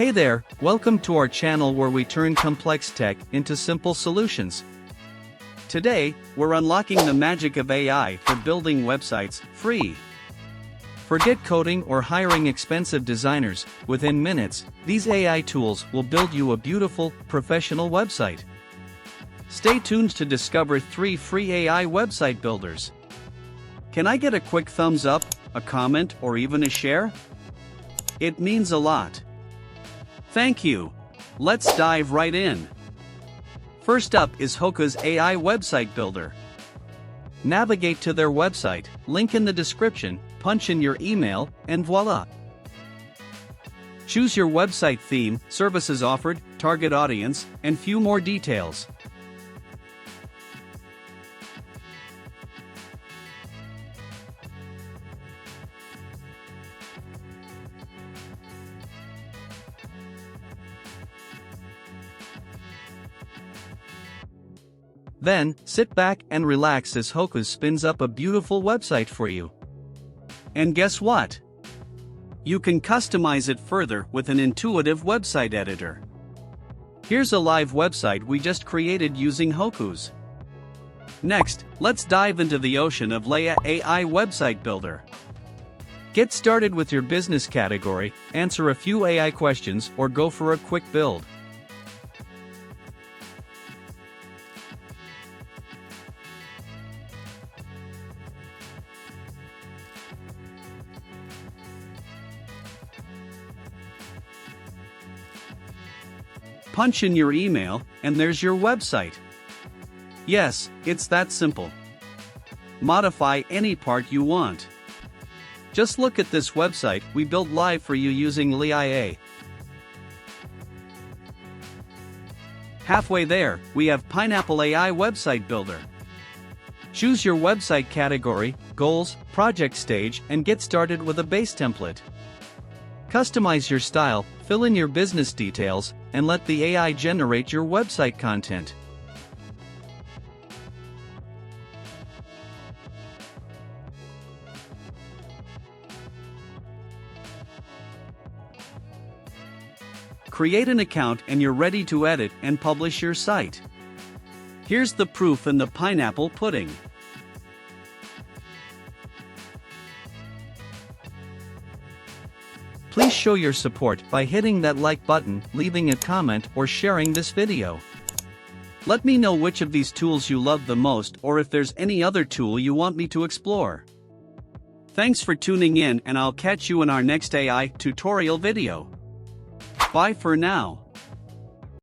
Hey there, welcome to our channel where we turn complex tech into simple solutions. Today, we're unlocking the magic of AI for building websites free. Forget coding or hiring expensive designers. Within minutes, these AI tools will build you a beautiful, professional website. Stay tuned to discover 3 free AI website builders. Can I get a quick thumbs up, a comment, or even a share? It means a lot. Thank you. Let's dive right in. First up is 𝗪𝗂𝗓𝗔's AI website builder. Navigate to their website, link in the description, punch in your email, and voila! Choose your website theme, services offered, target audience, and few more details. Then, sit back and relax as 𝗪𝗂𝗓𝗔 spins up a beautiful website for you. And guess what? You can customize it further with an intuitive website editor. Here's a live website we just created using 𝗪𝗂𝗓𝗔. Next, let's dive into the ocean of AI website builder. Get started with your business category, answer a few AI questions, or go for a quick build. Punch in your email, and there's your website. Yes, it's that simple. Modify any part you want. Just look at this website we built live for you using 𝗪𝗂𝗧𝗧. Halfway there, we have Pineapple AI website builder. Choose your website category, goals, project stage, and get started with a base template. Customize your style, fill in your business details, and let the AI generate your website content. Create an account and you're ready to edit and publish your site. Here's the proof in the pineapple pudding. Please show your support by hitting that like button, leaving a comment, or sharing this video. Let me know which of these tools you love the most or if there's any other tool you want me to explore. Thanks for tuning in, and I'll catch you in our next AI tutorial video. Bye for now.